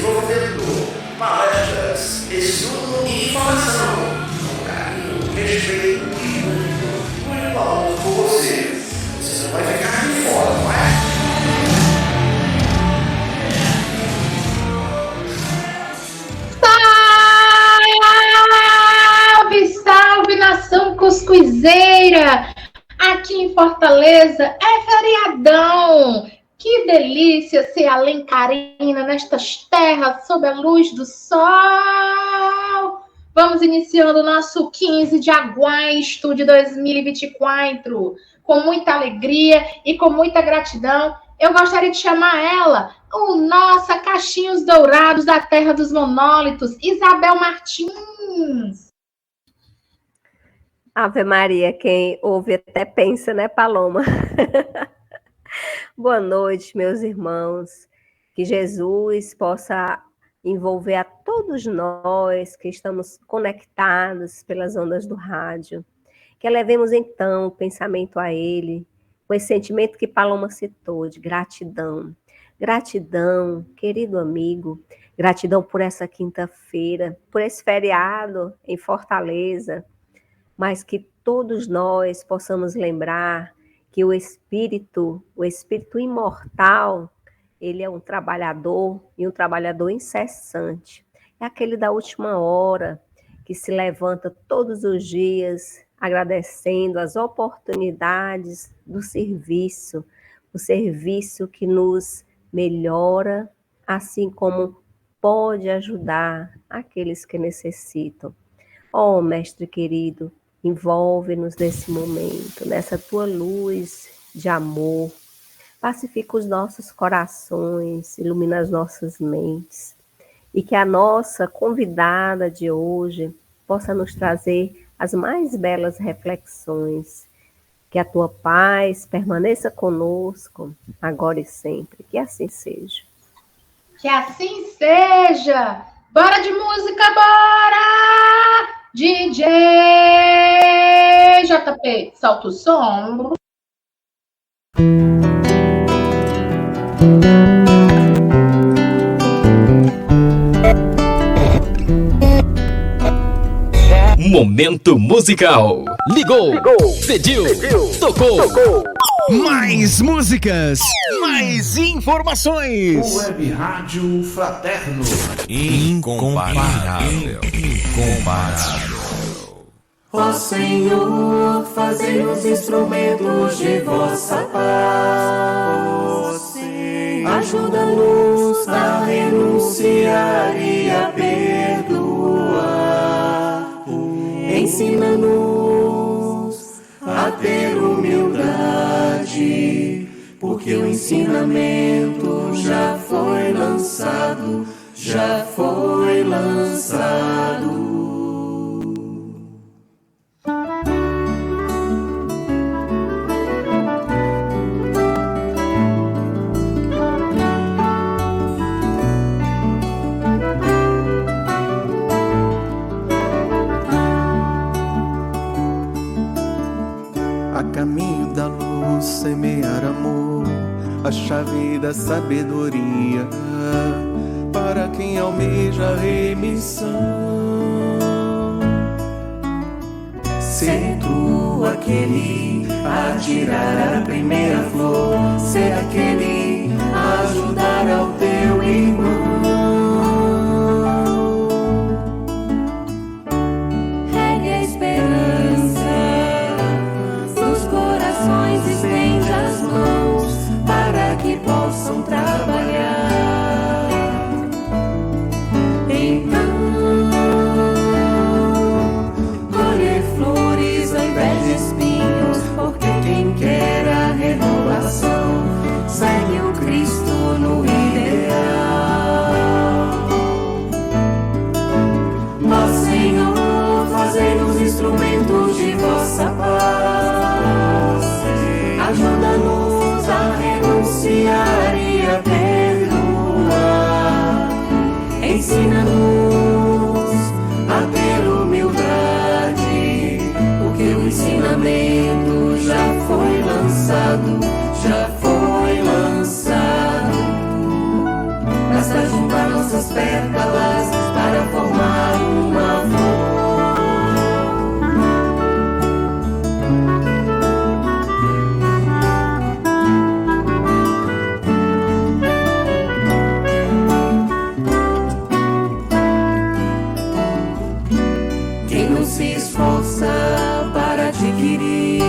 desenvolvimento, palestras, estudo e informação, com carinho, respeito e muito amor por você. Você não vai ficar de fora, não é? Salve, salve, nação cuscuzeira! Aqui em Fortaleza é feriadão! Que delícia ser alencarina nestas terras sob a luz do sol! Vamos iniciando o nosso 15 de agosto de 2024 com muita alegria e com muita gratidão. Eu gostaria de chamar ela, o nossa Cachinhos Dourados da Terra dos Monólitos, Isabel Martins. Ave Maria, quem ouve até pensa, né, Paloma? Boa noite, meus irmãos. Que Jesus possa envolver a todos nós que estamos conectados pelas ondas do rádio. Que elevemos, então, o pensamento a Ele, com esse sentimento que Paloma citou, de gratidão. Gratidão, querido amigo. Gratidão por essa quinta-feira, por esse feriado em Fortaleza. Mas que todos nós possamos lembrar que o Espírito imortal, ele é um trabalhador e um trabalhador incessante. É aquele da última hora que se levanta todos os dias agradecendo as oportunidades do serviço, o serviço que nos melhora, assim como pode ajudar aqueles que necessitam. Oh, Mestre querido, envolve-nos nesse momento, nessa tua luz de amor. Pacifica os nossos corações, ilumina as nossas mentes. E que a nossa convidada de hoje possa nos trazer as mais belas reflexões. Que a tua paz permaneça conosco, agora e sempre. Que assim seja. Que assim seja! Bora de música, bora! DJ JP, solta o som. Momento musical. Ligou, pediu, tocou. Mais músicas, mais informações. Web Rádio Fraterno. Incomparável. Ó Senhor, fazei-nos instrumentos de vossa paz. Ajuda-nos a renunciar e a perdoar. Ensina-nos a ter humildade, porque o ensinamento já foi lançado, A caminho da luz, semear amor, a chave da sabedoria, para quem almeja a remissão. Ser tu aquele a tirar a primeira flor, ser aquele a ajudar ao teu irmão. Regue a esperança nos corações, estende as mãos para que possam trabalhar. Então, colher flores ao invés de espinhos, porque quem quer a renovação segue o Cristo no ideal. Ó Senhor, fazei-nos instrumentos de vossa paz. Ajuda-nos a renunciar e a perdoar. Ensina-nos a ter humildade, porque o ensinamento já foi lançado, Basta juntar juntar nossas pétalas para formar uma flor. Quem não se esforça para adquirir,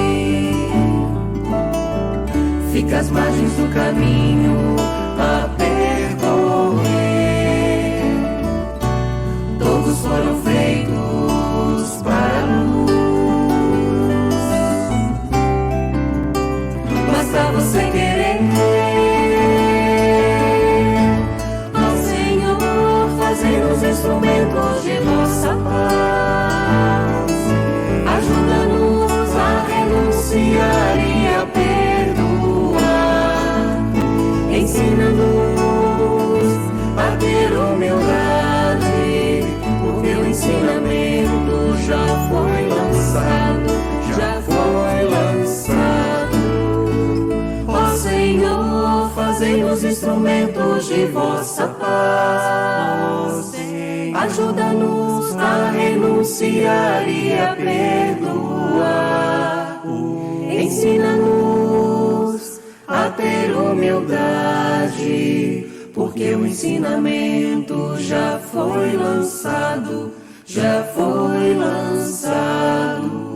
fica às margens do caminho a percorrer. Todos foram feitos para a luz, basta você querer. Ó Senhor, fazei-nos instrumentos de vossa paz, ajuda-nos a renunciar e a perdoar, ensina-nos a ter humildade, porque o ensinamento já foi lançado, já foi lançado. Ó Senhor, fazei-nos instrumentos de vossa paz, ajuda-nos a renunciar e a perdoar, ensina-nos a ter humildade, porque o ensinamento já foi lançado, já foi lançado.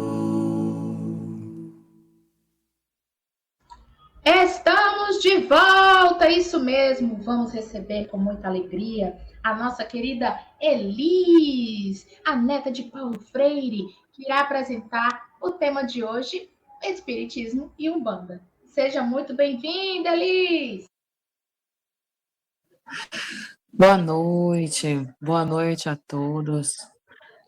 Estamos de volta, isso mesmo. Vamos receber com muita alegria a nossa querida Elis, a neta de Paulo Freire, que irá apresentar o tema de hoje, Espiritismo e Umbanda. Seja muito bem-vinda, Elis! Boa noite a todos.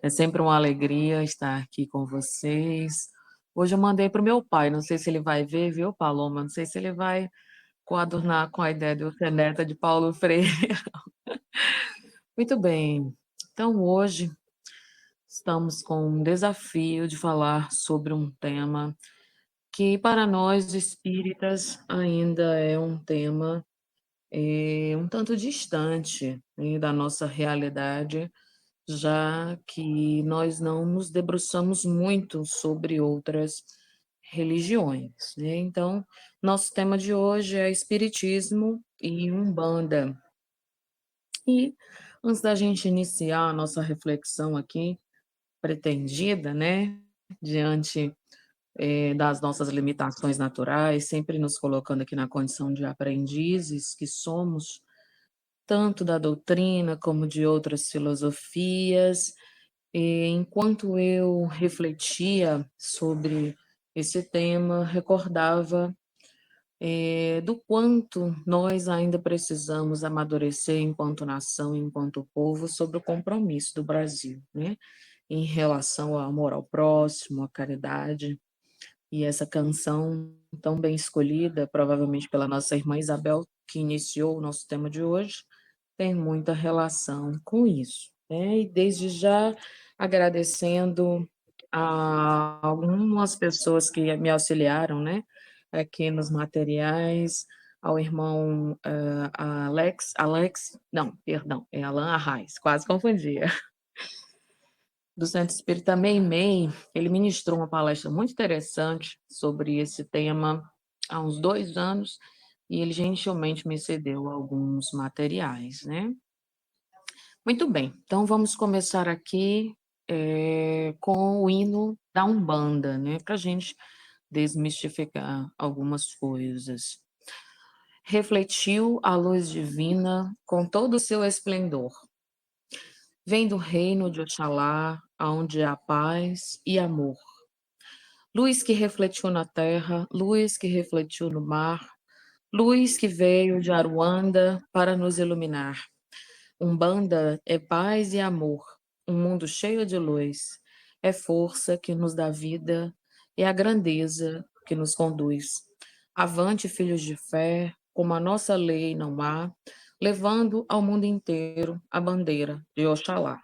É sempre uma alegria estar aqui com vocês. Hoje eu mandei para o meu pai, não sei se ele vai ver, viu, Paloma? Não sei se ele vai coadunar com a ideia de eu ser neta de Paulo Freire. Muito bem, então hoje estamos com um desafio de falar sobre um tema que para nós espíritas ainda é um tema um tanto distante, né, da nossa realidade, já que nós não nos debruçamos muito sobre outras religiões, né? Então, nosso tema de hoje é Espiritismo e Umbanda. E antes da gente iniciar a nossa reflexão aqui, pretendida, né, diante das nossas limitações naturais, sempre nos colocando aqui na condição de aprendizes que somos, tanto da doutrina como de outras filosofias. E enquanto eu refletia sobre esse tema, recordava do quanto nós ainda precisamos amadurecer enquanto nação, enquanto povo, sobre o compromisso do Brasil, né? Em relação ao amor ao próximo, à caridade. E essa canção tão bem escolhida, provavelmente pela nossa irmã Isabel, que iniciou o nosso tema de hoje, tem muita relação com isso, né? E desde já agradecendo a algumas pessoas que me auxiliaram, né, aqui nos materiais, ao irmão é Alan Arraes, quase confundia, do Centro Espírita Meimei. Ele ministrou uma palestra muito interessante sobre esse tema há uns 2 anos, e ele gentilmente me cedeu alguns materiais, né? Muito bem, então vamos começar aqui com o hino da Umbanda, né? Para a gente desmistificar algumas coisas. Refletiu a luz divina com todo o seu esplendor. Vem do reino de Oxalá, onde há paz e amor. Luz que refletiu na terra, luz que refletiu no mar, luz que veio de Aruanda para nos iluminar. Umbanda é paz e amor, um mundo cheio de luz. É força que nos dá vida, é a grandeza que nos conduz. Avante, filhos de fé, como a nossa lei não há, levando ao mundo inteiro a bandeira de Oxalá.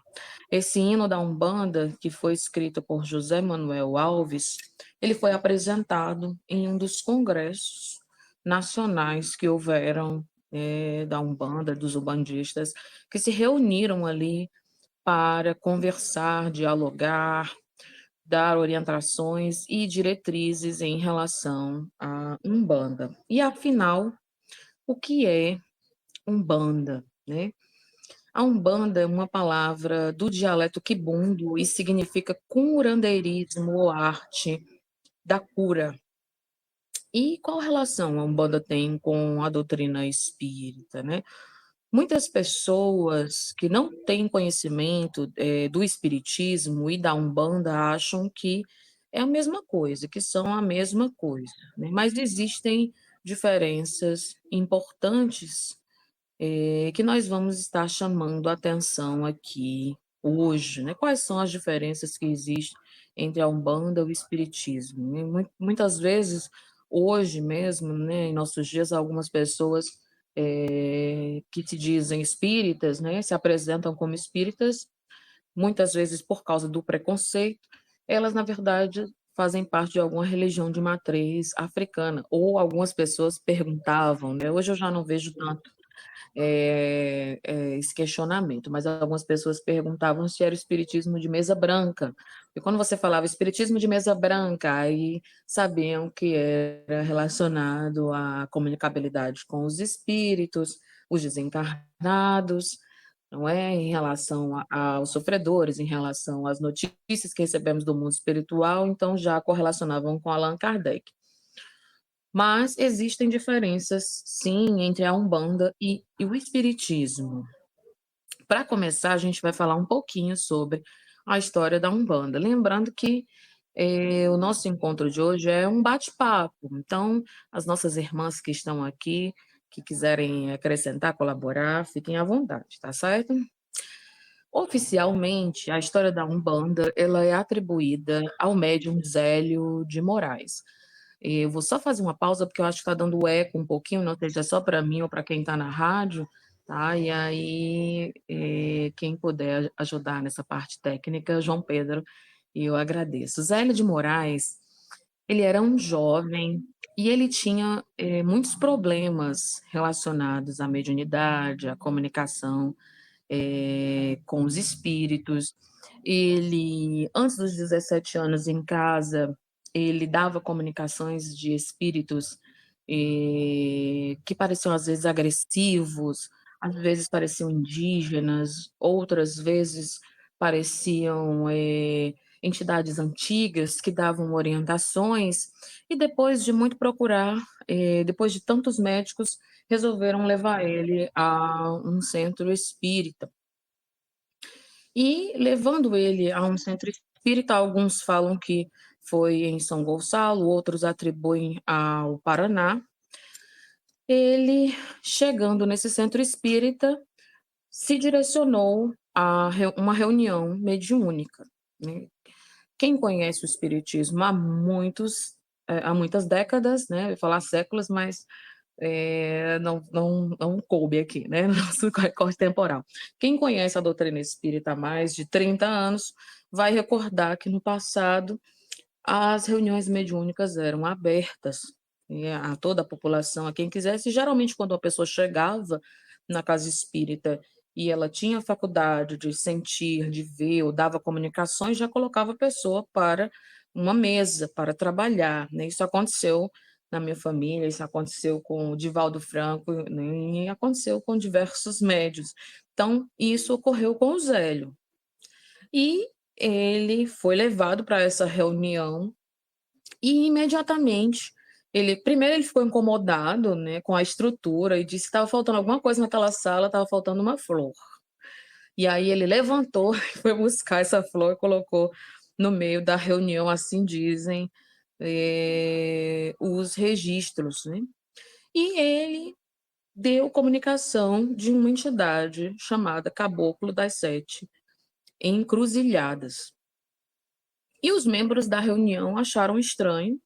Esse hino da Umbanda, que foi escrito por José Manuel Alves, ele foi apresentado em um dos congressos nacionais que houveram da Umbanda, dos umbandistas, que se reuniram ali para conversar, dialogar, dar orientações e diretrizes em relação à Umbanda. E afinal, o que é Umbanda, né? A Umbanda é uma palavra do dialeto quibundo e significa curandeirismo ou arte da cura. E qual relação a Umbanda tem com a doutrina espírita, né? Muitas pessoas que não têm conhecimento do espiritismo e da Umbanda acham que é a mesma coisa, que são a mesma coisa, né? Mas existem diferenças importantes que nós vamos estar chamando a atenção aqui hoje, né? Quais são as diferenças que existem entre a Umbanda e o Espiritismo, né? Muitas vezes, hoje mesmo, né, em nossos dias, algumas pessoas que se dizem espíritas, né, se apresentam como espíritas, muitas vezes por causa do preconceito, elas, na verdade, fazem parte de alguma religião de matriz africana, ou algumas pessoas perguntavam, né? Hoje eu já não vejo tanto esse questionamento, mas algumas pessoas perguntavam se era o espiritismo de mesa branca. E quando você falava espiritismo de mesa branca, aí sabiam que era relacionado à comunicabilidade com os espíritos, os desencarnados, não é? Em relação aos sofredores, em relação às notícias que recebemos do mundo espiritual, então já correlacionavam com Allan Kardec. Mas existem diferenças, sim, entre a Umbanda e o Espiritismo. Para começar, a gente vai falar um pouquinho sobre a história da Umbanda. Lembrando que o nosso encontro de hoje é um bate-papo. Então, as nossas irmãs que estão aqui, que quiserem acrescentar, colaborar, fiquem à vontade, tá certo? Oficialmente, a história da Umbanda ela é atribuída ao médium Zélio de Moraes. Eu vou só fazer uma pausa, porque eu acho que está dando eco um pouquinho, não sei se é só para mim ou para quem está na rádio, tá? E aí, quem puder ajudar nessa parte técnica, João Pedro, e eu agradeço. Zélio de Moraes, ele era um jovem e ele tinha muitos problemas relacionados à mediunidade, à comunicação com os espíritos. Ele, antes dos 17 anos em casa, ele dava comunicações de espíritos que pareciam às vezes agressivos, às vezes pareciam indígenas, outras vezes pareciam entidades antigas que davam orientações, e depois de muito procurar, depois de tantos médicos, resolveram levar ele a um centro espírita. E levando ele a um centro espírita, alguns falam que foi em São Gonçalo, outros atribuem ao Paraná. Ele, chegando nesse centro espírita, se direcionou a uma reunião mediúnica, né? Quem conhece o espiritismo há muitas décadas, né? Eu ia falar séculos, mas não coube aqui, né? Nosso recorte temporal. Quem conhece a doutrina espírita há mais de 30 anos vai recordar que no passado as reuniões mediúnicas eram abertas a toda a população, a quem quisesse. Geralmente, quando uma pessoa chegava na casa espírita e ela tinha a faculdade de sentir, de ver, ou dava comunicações, já colocava a pessoa para uma mesa, para trabalhar, né? Isso aconteceu na minha família, isso aconteceu com o Divaldo Franco, né? E aconteceu com diversos médios. Então, isso ocorreu com o Zélio. E ele foi levado para essa reunião e imediatamente primeiro ele ficou incomodado, né, com a estrutura e disse que estava faltando alguma coisa naquela sala, estava faltando uma flor. E aí ele levantou e foi buscar essa flor e colocou no meio da reunião, assim dizem os registros, né? E ele deu comunicação de uma entidade chamada Caboclo das Sete Encruzilhadas. E os membros da reunião acharam estranho,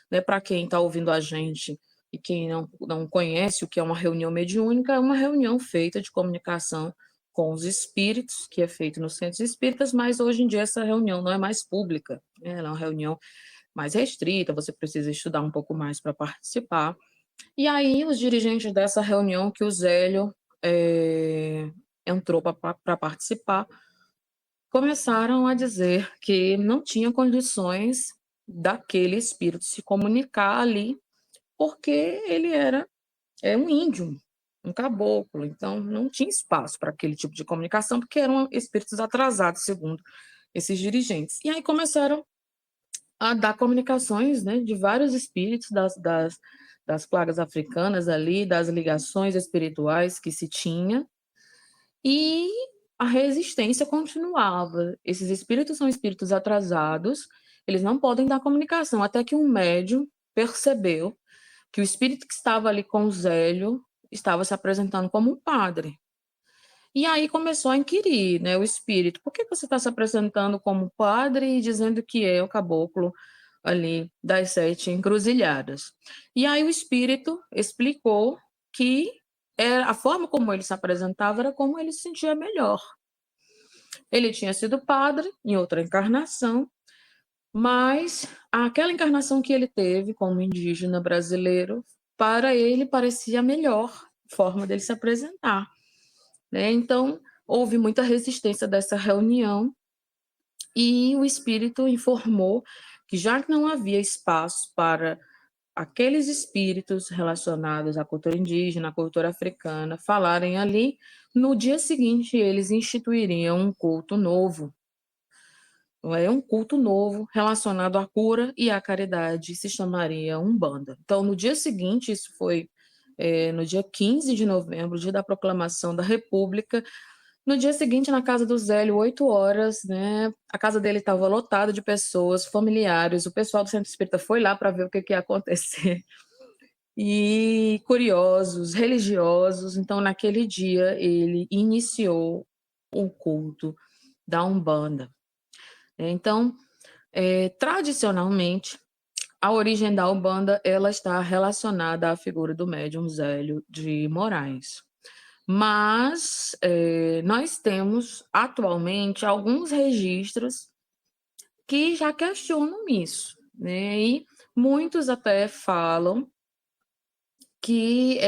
né? Para quem está ouvindo a gente e quem não conhece o que é uma reunião mediúnica, é uma reunião feita de comunicação com os espíritos, que é feito nos centros espíritas, mas hoje em dia essa reunião não é mais pública, né? Ela é uma reunião mais restrita, você precisa estudar um pouco mais para participar, E aí, os dirigentes dessa reunião que o Zélio entrou para participar, começaram a dizer que não tinha condições daquele espírito se comunicar ali, porque ele era um índio, um caboclo, então não tinha espaço para aquele tipo de comunicação, porque eram espíritos atrasados, segundo esses dirigentes. E aí começaram a dar comunicações, né, de vários espíritos das plagas africanas ali, das ligações espirituais que se tinha, e a resistência continuava. Esses espíritos são espíritos atrasados, eles não podem dar comunicação, até que um médium percebeu que o espírito que estava ali com o Zélio estava se apresentando como um padre. E aí começou a inquirir, né, o espírito: por que você está se apresentando como padre e dizendo que é o caboclo ali das 7 encruzilhadas? E aí o espírito explicou que a forma como ele se apresentava era como ele se sentia melhor. Ele tinha sido padre em outra encarnação, mas aquela encarnação que ele teve como indígena brasileiro, para ele parecia a melhor forma dele se apresentar, né? Então, houve muita resistência dessa reunião e o espírito informou que, já que não havia espaço para aqueles espíritos relacionados à cultura indígena, à cultura africana, falarem ali, no dia seguinte eles instituiriam um culto novo. Um culto novo relacionado à cura e à caridade, se chamaria Umbanda. Então, no dia seguinte, isso foi no dia 15 de novembro, dia da proclamação da República. No dia seguinte, na casa do Zélio, 8 horas, né? A casa dele estava lotada de pessoas, familiares. O pessoal do Centro Espírita foi lá para ver o que ia acontecer. E curiosos, religiosos. Então, naquele dia, ele iniciou o culto da Umbanda. Então, tradicionalmente, a origem da Umbanda ela está relacionada à figura do médium Zélio de Moraes. Mas nós temos atualmente alguns registros que já questionam isso, né? E muitos até falam que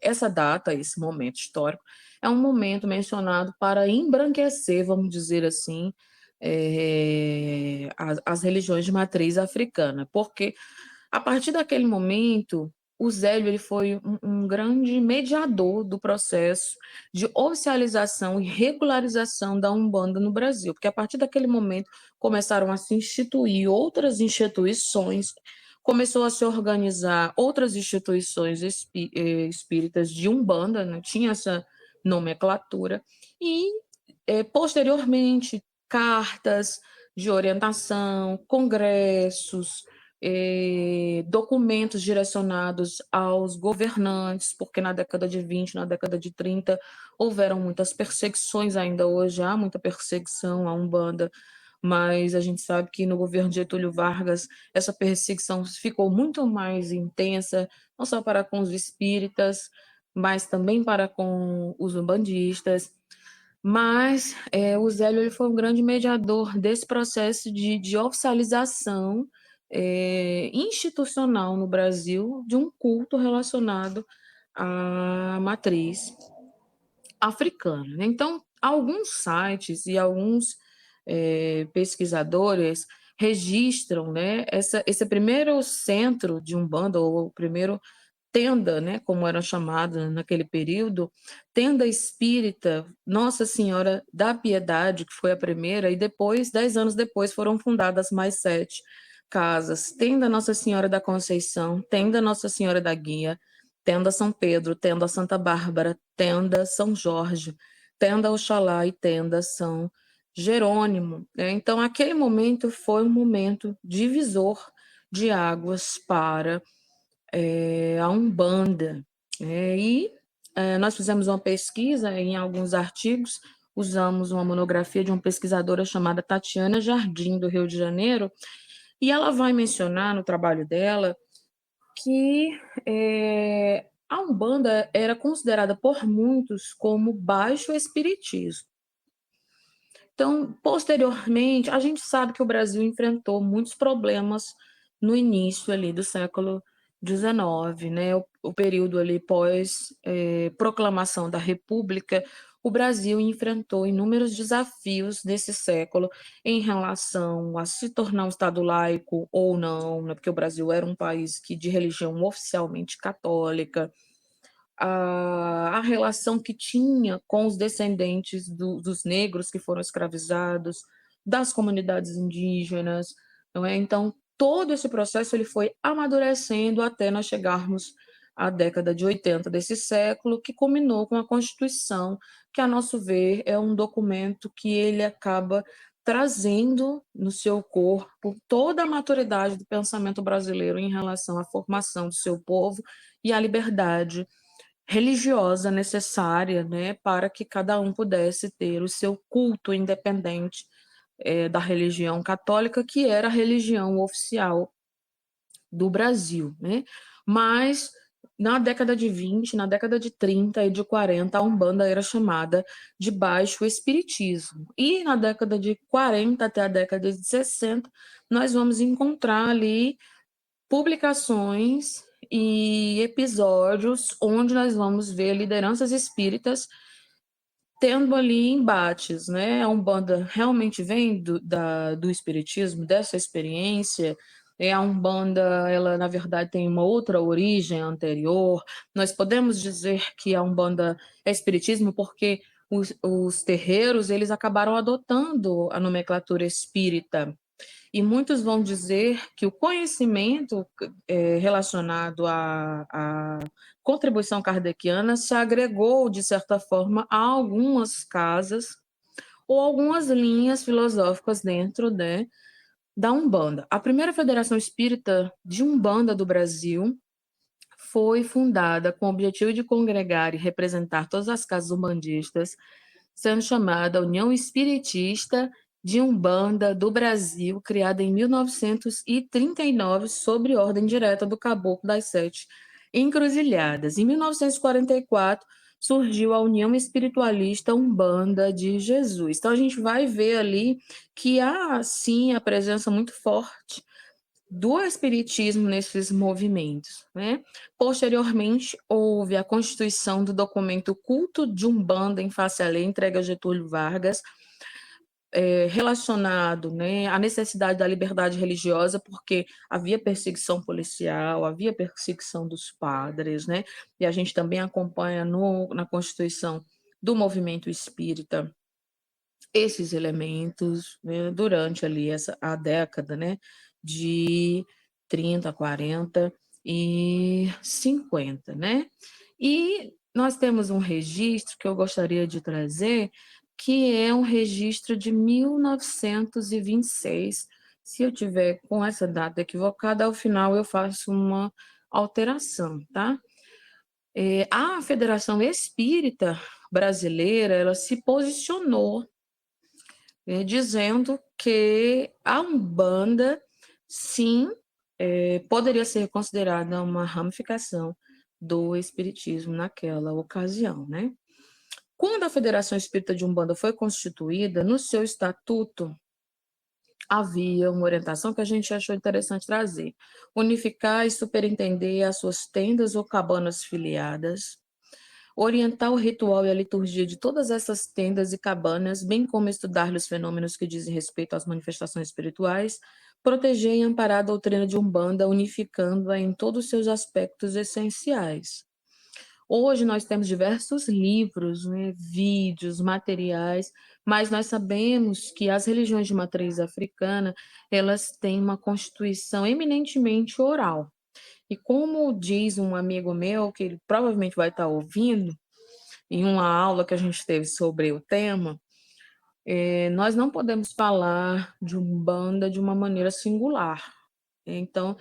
essa data, esse momento histórico, é um momento mencionado para embranquecer, vamos dizer assim, as religiões de matriz africana, porque a partir daquele momento, o Zélio ele foi um grande mediador do processo de oficialização e regularização da Umbanda no Brasil, porque a partir daquele momento começaram a se instituir outras instituições, começou a se organizar outras instituições espíritas de Umbanda, né? Tinha essa nomenclatura, e posteriormente cartas de orientação, congressos, documentos direcionados aos governantes, porque na década de 20, na década de 30, houveram muitas perseguições, ainda hoje há muita perseguição à Umbanda, mas a gente sabe que no governo de Getúlio Vargas essa perseguição ficou muito mais intensa, não só para com os espíritas, mas também para com os umbandistas. Mas o Zélio ele foi um grande mediador desse processo de oficialização institucional no Brasil de um culto relacionado à matriz africana, né? Então, alguns sites e alguns pesquisadores registram, né, esse primeiro centro de Umbanda, ou o primeiro tenda, né, como era chamada naquele período, tenda espírita Nossa Senhora da Piedade, que foi a primeira, e depois, 10 anos depois, foram fundadas mais 7 casas: tenda Nossa Senhora da Conceição, tenda Nossa Senhora da Guia, tenda São Pedro, tenda Santa Bárbara, tenda São Jorge, tenda Oxalá e tenda São Jerônimo, né? Então, aquele momento foi um momento divisor de águas para a Umbanda, e nós fizemos uma pesquisa em alguns artigos, usamos uma monografia de uma pesquisadora chamada Tatiana Jardim, do Rio de Janeiro, e ela vai mencionar no trabalho dela que a Umbanda era considerada por muitos como baixo espiritismo. Então, posteriormente, a gente sabe que o Brasil enfrentou muitos problemas no início ali do século XIX, né, o período ali pós proclamação da República, o Brasil enfrentou inúmeros desafios nesse século em relação a se tornar um Estado laico ou não, né, porque o Brasil era um país de religião oficialmente católica, a relação que tinha com os descendentes dos negros que foram escravizados, das comunidades indígenas, não é? Então, todo esse processo ele foi amadurecendo até nós chegarmos à década de 80 desse século, que culminou com a Constituição, que, a nosso ver, é um documento que ele acaba trazendo no seu corpo toda a maturidade do pensamento brasileiro em relação à formação do seu povo e à liberdade religiosa necessária, né, para que cada um pudesse ter o seu culto independente da religião católica, que era a religião oficial do Brasil, né? Mas na década de 20, na década de 30 e de 40, a Umbanda era chamada de baixo espiritismo. E na década de 40 até a década de 60, nós vamos encontrar ali publicações e episódios onde nós vamos ver lideranças espíritas tendo ali embates, né? A Umbanda realmente vem do espiritismo, dessa experiência. A Umbanda, ela na verdade tem uma outra origem anterior. Nós podemos dizer que a Umbanda é espiritismo porque os terreiros, eles acabaram adotando a nomenclatura espírita. E muitos vão dizer que o conhecimento relacionado à contribuição kardeciana se agregou, de certa forma, a algumas casas ou algumas linhas filosóficas dentro, né, da Umbanda. A primeira Federação Espírita de Umbanda do Brasil foi fundada com o objetivo de congregar e representar todas as casas umbandistas, sendo chamada União Espiritista de Umbanda do Brasil, criada em 1939, sob ordem direta do Caboclo das Sete Encruzilhadas. Em 1944, surgiu a União Espiritualista Umbanda de Jesus. Então, a gente vai ver ali que há, sim, a presença muito forte do espiritismo nesses movimentos, né? Posteriormente, houve a constituição do documento Culto de Umbanda em Face à Lei, entregue a Getúlio Vargas, relacionado, né, à necessidade da liberdade religiosa, porque havia perseguição policial, havia perseguição dos padres, né? E a gente também acompanha na Constituição do movimento espírita esses elementos, né, durante ali a década, né, de 30, 40 e 50, né? E nós temos um registro que eu gostaria de trazer, que é um registro de 1926. Se eu tiver com essa data equivocada, ao final eu faço uma alteração, tá? A Federação Espírita Brasileira, ela se posicionou dizendo que a Umbanda, sim, poderia ser considerada uma ramificação do Espiritismo naquela ocasião, né? Quando a Federação Espírita de Umbanda foi constituída, no seu estatuto havia uma orientação que a gente achou interessante trazer: unificar e superintender as suas tendas ou cabanas filiadas, orientar o ritual e a liturgia de todas essas tendas e cabanas, bem como estudar os fenômenos que dizem respeito às manifestações espirituais, proteger e amparar a doutrina de Umbanda, unificando-a em todos os seus aspectos essenciais. Hoje nós temos diversos livros, né, vídeos, materiais, mas nós sabemos que as religiões de matriz africana, elas têm uma constituição eminentemente oral. E como diz um amigo meu, que ele provavelmente vai estar ouvindo, em uma aula que a gente teve sobre o tema, nós não podemos falar de Umbanda de uma maneira singular. Então,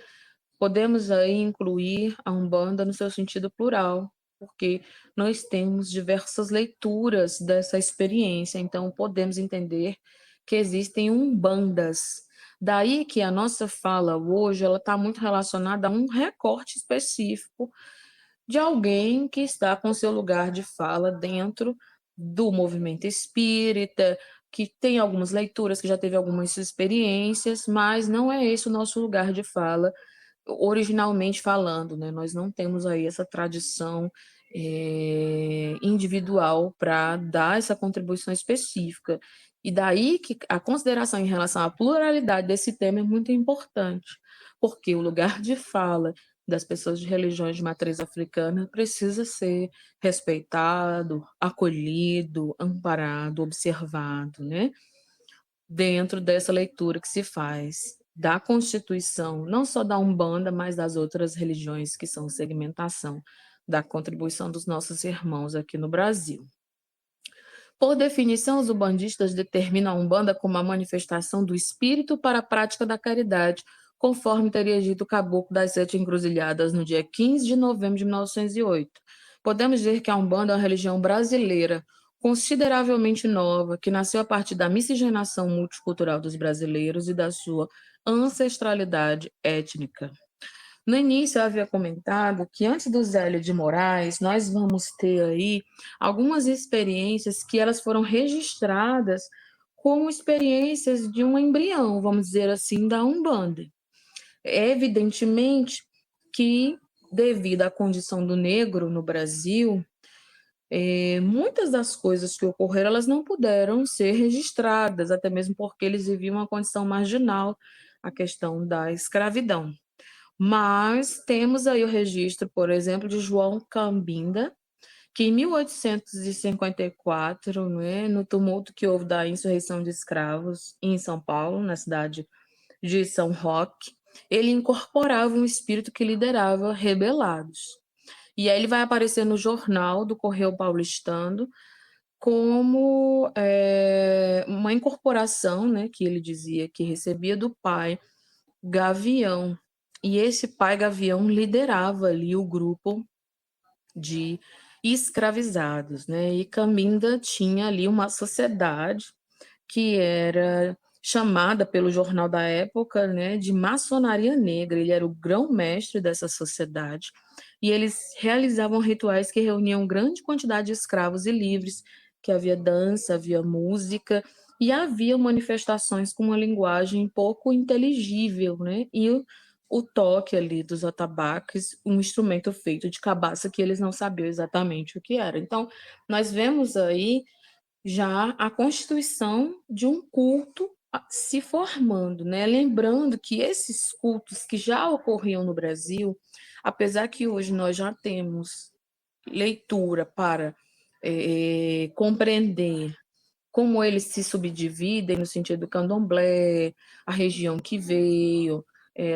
podemos aí incluir a Umbanda no seu sentido plural, porque nós temos diversas leituras dessa experiência, então podemos entender que existem umbandas. Daí que a nossa fala hoje ela está muito relacionada a um recorte específico de alguém que está com seu lugar de fala dentro do movimento espírita, que tem algumas leituras, que já teve algumas experiências, mas não é esse o nosso lugar de fala originalmente falando, né? Nós não temos aí essa tradição individual para dar essa contribuição específica. E daí que a consideração em relação à pluralidade desse tema é muito importante, porque o lugar de fala das pessoas de religiões de matriz africana precisa ser respeitado, acolhido, amparado, observado, né? Dentro dessa leitura que se faz da Constituição, não só da Umbanda, mas das outras religiões que são segmentação da contribuição dos nossos irmãos aqui no Brasil. Por definição, os umbandistas determinam a Umbanda como a manifestação do espírito para a prática da caridade, conforme teria dito o Caboclo das Sete Encruzilhadas no dia 15 de novembro de 1908. Podemos dizer que a Umbanda é uma religião brasileira, consideravelmente nova, que nasceu a partir da miscigenação multicultural dos brasileiros e da sua ancestralidade étnica. No início, eu havia comentado que antes do Zélio de Moraes, nós vamos ter aí algumas experiências que elas foram registradas como experiências de um embrião, vamos dizer assim, da Umbanda. Evidentemente que, devido à condição do negro no Brasil, muitas das coisas que ocorreram, elas não puderam ser registradas, até mesmo porque eles viviam uma condição marginal, a questão da escravidão. Mas temos aí o registro, por exemplo, de João Cambinda, que em 1854, né, no tumulto que houve da insurreição de escravos em São Paulo, na cidade de São Roque, ele incorporava um espírito que liderava rebelados. E aí ele vai aparecer no jornal do Correio Paulistano como uma incorporação, né, que ele dizia que recebia do pai Gavião. E esse pai Gavião liderava ali o grupo de escravizados, né? E Cambinda tinha ali uma sociedade que era chamada pelo jornal da época, né, de maçonaria negra. Ele era o grão-mestre dessa sociedade e eles realizavam rituais que reuniam grande quantidade de escravos e livres, que havia dança, havia música e havia manifestações com uma linguagem pouco inteligível, né? E o toque ali dos atabaques, um instrumento feito de cabaça que eles não sabiam exatamente o que era. Então, nós vemos aí já a constituição de um culto se formando, né? Lembrando que esses cultos que já ocorriam no Brasil, apesar que hoje nós já temos leitura para compreender como eles se subdividem no sentido do candomblé, a região que veio,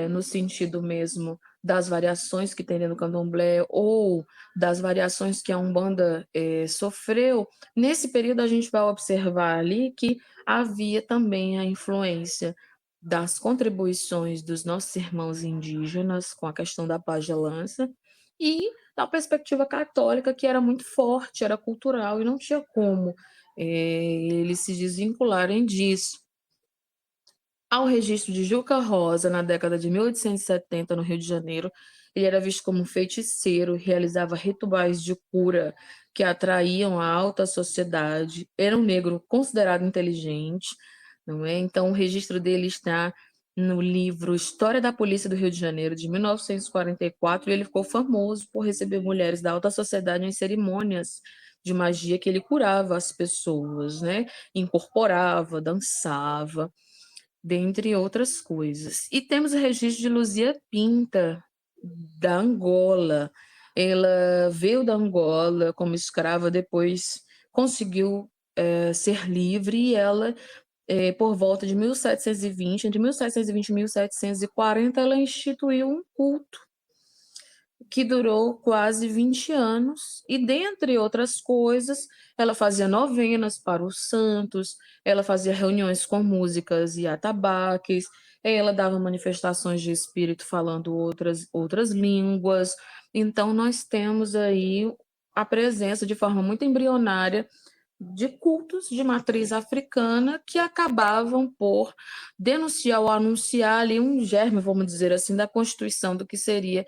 no sentido mesmo das variações que tem no candomblé ou das variações que a Umbanda sofreu, nesse período a gente vai observar ali que havia também a influência das contribuições dos nossos irmãos indígenas com a questão da pagelança e da perspectiva católica, que era muito forte, era cultural e não tinha como eles se desvincularem disso. Ao registro de Juca Rosa, na década de 1870, no Rio de Janeiro, ele era visto como um feiticeiro, realizava rituais de cura que atraíam a alta sociedade, era um negro considerado inteligente, não é? Então, o registro dele está no livro História da Polícia do Rio de Janeiro, de 1944, e ele ficou famoso por receber mulheres da alta sociedade em cerimônias de magia que ele curava as pessoas, né? Incorporava, dançava, dentre outras coisas. E temos o registro de Luzia Pinta, da Angola. Ela veio da Angola como escrava, depois conseguiu ser livre e ela, por volta de 1720, entre 1720 e 1740, ela instituiu um culto que durou quase 20 anos, e dentre outras coisas, ela fazia novenas para os santos, ela fazia reuniões com músicas e atabaques, ela dava manifestações de espírito falando outras línguas. Então, nós temos aí a presença de forma muito embrionária de cultos de matriz africana que acabavam por denunciar ou anunciar ali um germe, vamos dizer assim, da constituição do que seria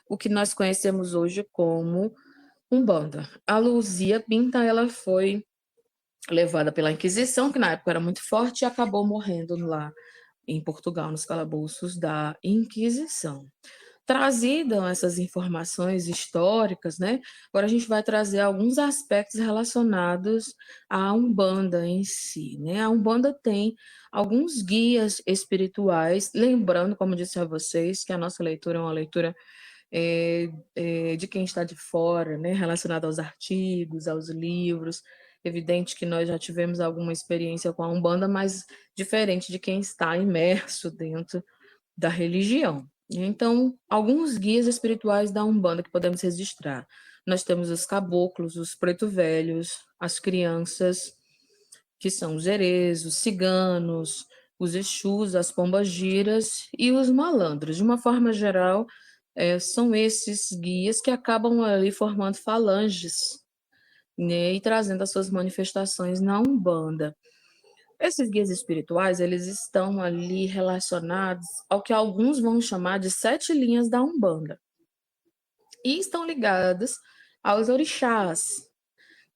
o que nós conhecemos hoje como Umbanda. A Luzia Pinta, ela foi levada pela Inquisição, que na época era muito forte, e acabou morrendo lá em Portugal, nos calabouços da Inquisição. trazido essas informações históricas, né? Agora a gente vai trazer alguns aspectos relacionados à Umbanda em si, né? A Umbanda tem alguns guias espirituais, lembrando, como disse a vocês, que a nossa leitura é uma leitura de quem está de fora, né? Relacionada aos artigos, aos livros. Evidente que nós já tivemos alguma experiência com a Umbanda, mas diferente de quem está imerso dentro da religião. Então, alguns guias espirituais da Umbanda que podemos registrar. Nós temos os caboclos, os preto velhos, as crianças, que são os herês, os ciganos, os exus, as pombagiras e os malandros. De uma forma geral, são esses guias que acabam ali formando falanges, né, e trazendo as suas manifestações na Umbanda. Esses guias espirituais, eles estão ali relacionados ao que alguns vão chamar de 7 linhas da Umbanda. E estão ligados aos orixás.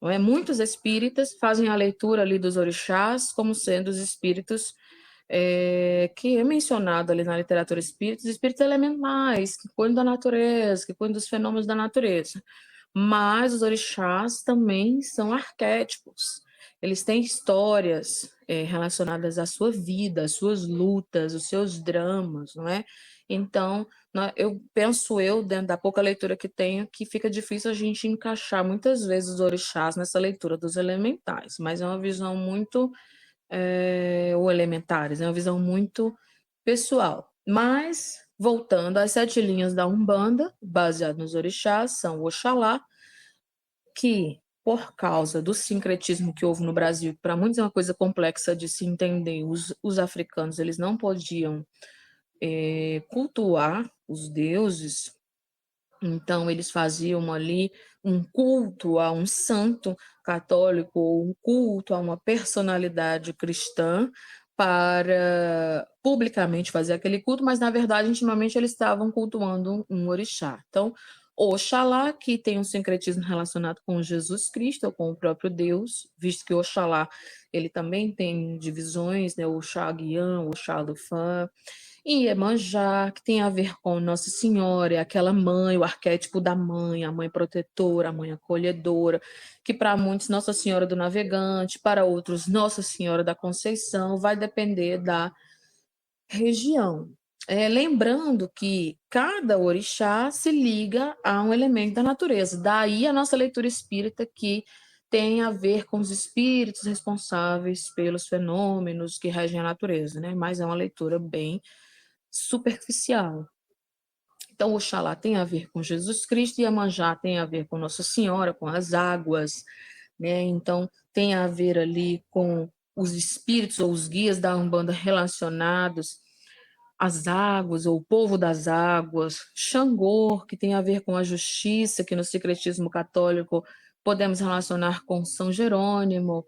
Não é? Muitos espíritas fazem a leitura ali dos orixás como sendo os espíritos que é mencionado ali na literatura espírita, os espíritos elementais, que cuidam da natureza, que cuidam dos fenômenos da natureza. Mas os orixás também são arquétipos. Eles têm histórias relacionadas à sua vida, às suas lutas, os seus dramas, não é? Então, eu penso dentro da pouca leitura que tenho, que fica difícil a gente encaixar muitas vezes os orixás nessa leitura dos elementais, mas é uma visão muito, ou elementares, é uma visão muito pessoal. Mas, voltando às 7 linhas da Umbanda, baseado nos orixás, são o Oxalá, que, por causa do sincretismo que houve no Brasil, que para muitos é uma coisa complexa de se entender, os africanos eles não podiam cultuar os deuses, então eles faziam ali um culto a um santo católico ou um culto a uma personalidade cristã para publicamente fazer aquele culto, mas na verdade, intimamente, eles estavam cultuando um orixá. Então, Oxalá, que tem um sincretismo relacionado com Jesus Cristo, ou com o próprio Deus, visto que Oxalá ele também tem divisões, né? Oxaguian, Oxalufã, e Iemanjá, que tem a ver com Nossa Senhora, é aquela mãe, o arquétipo da mãe, a mãe protetora, a mãe acolhedora, que para muitos Nossa Senhora do Navegante, para outros Nossa Senhora da Conceição, vai depender da região. Lembrando que cada orixá se liga a um elemento da natureza, daí a nossa leitura espírita que tem a ver com os espíritos responsáveis pelos fenômenos que regem a natureza, né? Mas é uma leitura bem superficial. Então, Oxalá tem a ver com Jesus Cristo e Iemanjá tem a ver com Nossa Senhora, com as águas, né? Então, tem a ver ali com os espíritos ou os guias da Umbanda relacionados às águas, ou o povo das águas, Xangô, que tem a ver com a justiça, que no secretismo católico podemos relacionar com São Jerônimo,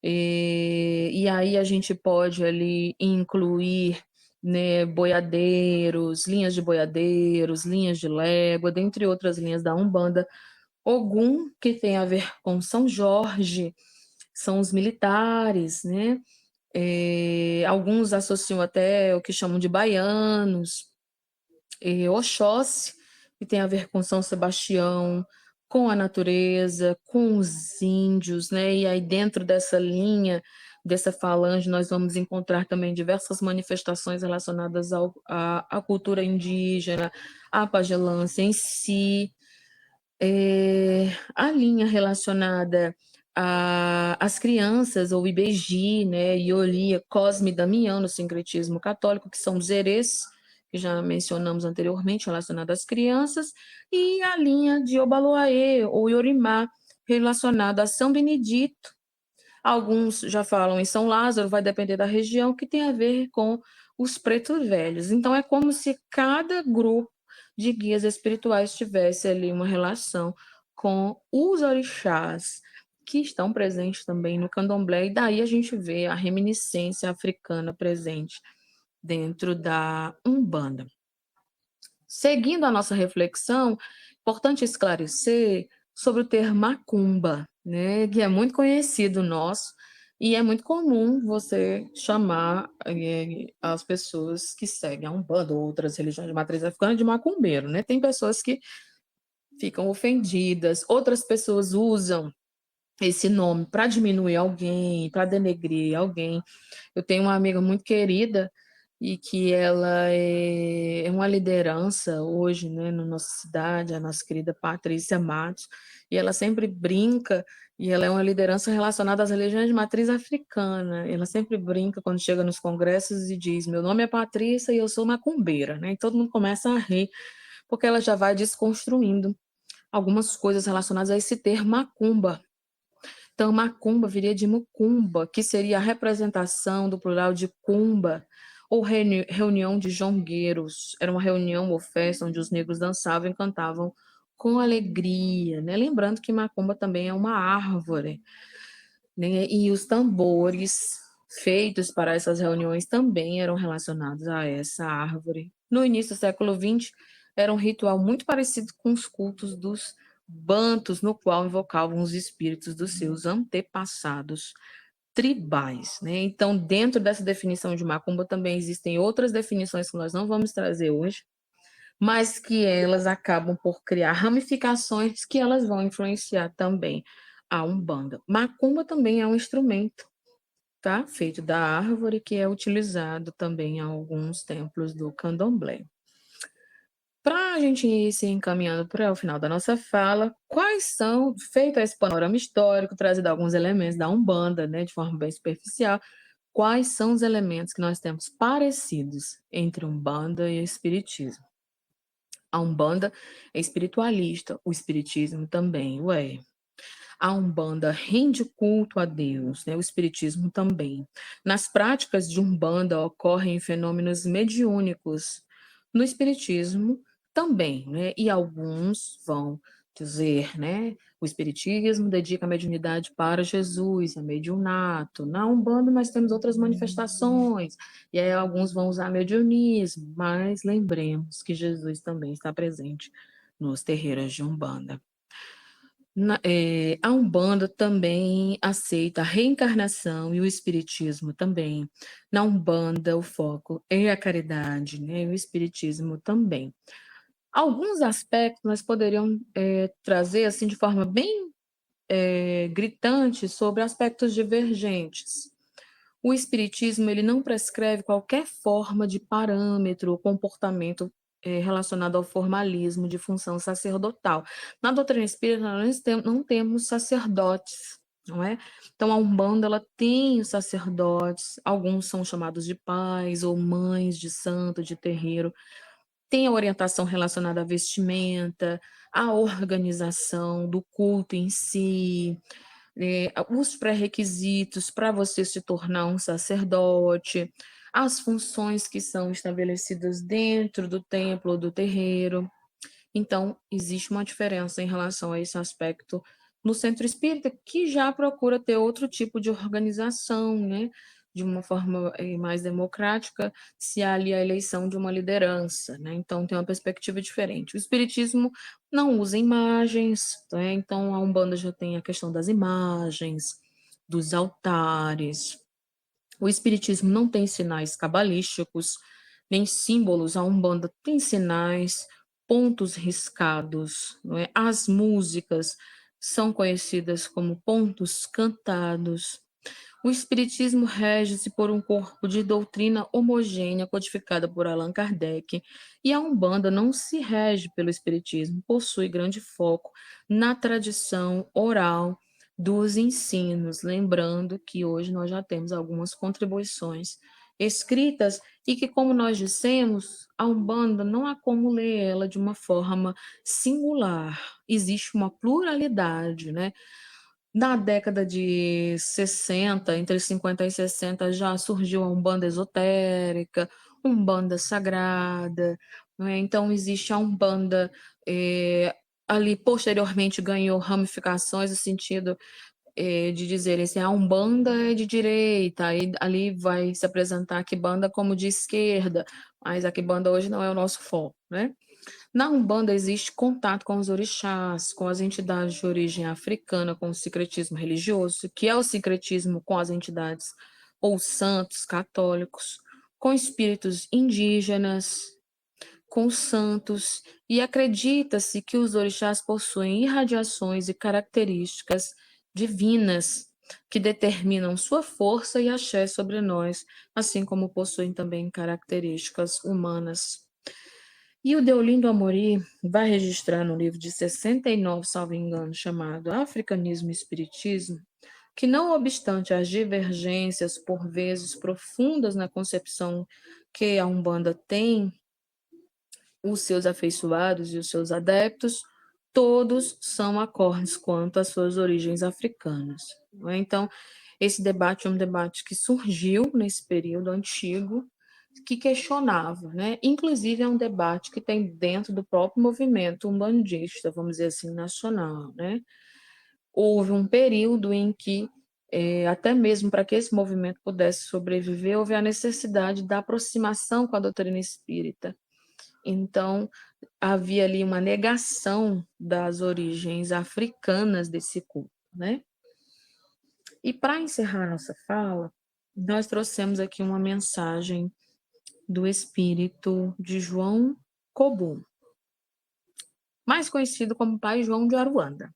e aí a gente pode ali incluir, né, boiadeiros, linhas de légua, dentre outras linhas da Umbanda. Ogum, que tem a ver com São Jorge, são os militares, né? Alguns associam até o que chamam de baianos. Oxóssi, que tem a ver com São Sebastião, com a natureza, com os índios, né? E aí dentro dessa linha, dessa falange, nós vamos encontrar também diversas manifestações relacionadas à cultura indígena, à pagelância em si, a linha relacionada às crianças, ou Ibeji, né? Iolia, Cosme e Damião, no sincretismo católico, que são os herês, que já mencionamos anteriormente, relacionado às crianças, e a linha de Obaloaê, ou Yorimá, relacionada a São Benedito. Alguns já falam em São Lázaro, vai depender da região, que tem a ver com os pretos velhos. Então, é como se cada grupo de guias espirituais tivesse ali uma relação com os orixás, que estão presentes também no candomblé, e daí a gente vê a reminiscência africana presente dentro da Umbanda. Seguindo a nossa reflexão, importante esclarecer sobre o termo macumba, né, que é muito conhecido nosso, E é muito comum você chamar as pessoas que seguem a Umbanda ou outras religiões de matriz africana de macumbeiro, né? Tem pessoas que ficam ofendidas, outras pessoas usam esse nome para diminuir alguém, para denegrir alguém. Eu tenho uma amiga muito querida e que ela é uma liderança hoje, né, na nossa cidade, a nossa querida Patrícia Matos, e ela sempre brinca, e ela é uma liderança relacionada às religiões de matriz africana. Ela sempre brinca quando chega nos congressos e diz: meu nome é Patrícia e eu sou macumbeira, né? E todo mundo começa a rir, porque ela já vai desconstruindo algumas coisas relacionadas a esse termo macumba. Então, macumba viria de mucumba, que seria a representação do plural de cumba, ou reunião de jongueiros. Era uma reunião ou festa onde os negros dançavam e cantavam com alegria, né? Lembrando que macumba também é uma árvore, né? E os tambores feitos para essas reuniões também eram relacionados a essa árvore. No início do século XX, era um ritual muito parecido com os cultos dos bantos, no qual invocavam os espíritos dos seus antepassados tribais, né? Então, dentro dessa definição de macumba também existem outras definições que nós não vamos trazer hoje, mas que elas acabam por criar ramificações que elas vão influenciar também a Umbanda. Macumba também é um instrumento, tá? Feito da árvore, que é utilizado também em alguns templos do Candomblé. Para a gente ir se encaminhando para o final da nossa fala, quais são, feito esse panorama histórico, trazido alguns elementos da Umbanda, né, de forma bem superficial, quais são os elementos que nós temos parecidos entre Umbanda e Espiritismo? A Umbanda é espiritualista, o Espiritismo também o é. A Umbanda rende culto a Deus, né? O Espiritismo também. Nas práticas de Umbanda ocorrem fenômenos mediúnicos. No Espiritismo também, né? E alguns vão dizer, né? O Espiritismo dedica a mediunidade para Jesus, é mediunato. Na Umbanda nós temos outras manifestações, e aí alguns vão usar mediunismo, mas lembremos que Jesus também está presente nos terreiros de Umbanda. A Umbanda também aceita a reencarnação e o Espiritismo também. Na Umbanda, o foco é a caridade, né? E o Espiritismo também. Alguns aspectos nós poderíamos trazer assim de forma bem gritante sobre aspectos divergentes. O Espiritismo ele não prescreve qualquer forma de parâmetro ou comportamento relacionado ao formalismo de função sacerdotal. Na doutrina espírita, nós não temos sacerdotes, não é? Então, a Umbanda ela tem os sacerdotes, alguns são chamados de pais ou mães de santo, de terreiro, tem a orientação relacionada à vestimenta, à organização do culto em si, os pré-requisitos para você se tornar um sacerdote, as funções que são estabelecidas dentro do templo ou do terreiro. Então, existe uma diferença em relação a esse aspecto no centro espírita, que já procura ter outro tipo de organização, né? De uma forma mais democrática, se há ali a eleição de uma liderança, né? Então, tem uma perspectiva diferente. O espiritismo não usa imagens, né? Então, a Umbanda já tem a questão das imagens, dos altares. O espiritismo não tem sinais cabalísticos, nem símbolos. A Umbanda tem sinais, pontos riscados, não é? As músicas são conhecidas como pontos cantados. O Espiritismo rege-se por um corpo de doutrina homogênea codificada por Allan Kardec, e a Umbanda não se rege pelo Espiritismo, possui grande foco na tradição oral dos ensinos, lembrando que hoje nós já temos algumas contribuições escritas e que, como nós dissemos, a Umbanda não há como ler ela de uma forma singular, existe uma pluralidade, né? Na década de 60, entre 50 e 60, já surgiu a Umbanda esotérica, Umbanda sagrada, né? Então existe a Umbanda, ali posteriormente ganhou ramificações no sentido de dizerem assim, a Umbanda é de direita, aí ali vai se apresentar a Quimbanda como de esquerda, mas a Quimbanda hoje não é o nosso foco, né? Na Umbanda existe contato com os orixás, com as entidades de origem africana, com o sincretismo religioso, que é o sincretismo com as entidades ou santos católicos, com espíritos indígenas, com os santos, e acredita-se que os orixás possuem irradiações e características divinas que determinam sua força e axé sobre nós, assim como possuem também características humanas. E o Deolindo Amorim vai registrar no livro de 69, salvo engano, chamado Africanismo e Espiritismo, que não obstante as divergências, por vezes profundas na concepção que a Umbanda tem, os seus afeiçoados e os seus adeptos, todos são acordes quanto às suas origens africanas. Não é? Então, esse debate é um debate que surgiu nesse período antigo, que questionava, né? Inclusive é um debate que tem dentro do próprio movimento umbandista, vamos dizer assim, nacional, né? Houve um período em que, até mesmo para que esse movimento pudesse sobreviver, houve a necessidade da aproximação com a doutrina espírita. Então, havia ali uma negação das origens africanas desse culto, né? E para encerrar nossa fala, nós trouxemos aqui uma mensagem do espírito de João Kobum, mais conhecido como Pai João de Aruanda.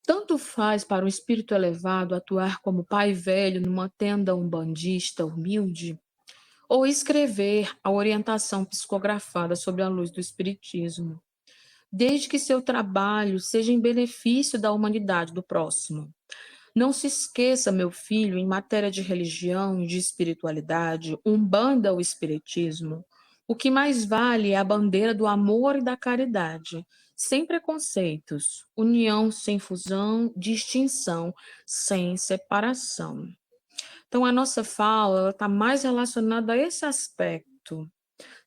Tanto faz para um espírito elevado atuar como pai velho numa tenda umbandista humilde, ou escrever a orientação psicografada sobre a luz do espiritismo, desde que seu trabalho seja em benefício da humanidade do próximo. Não se esqueça, meu filho, em matéria de religião e de espiritualidade, Umbanda ou espiritismo, o que mais vale é a bandeira do amor e da caridade, sem preconceitos, união sem fusão, distinção sem separação. Então, a nossa fala está mais relacionada a esse aspecto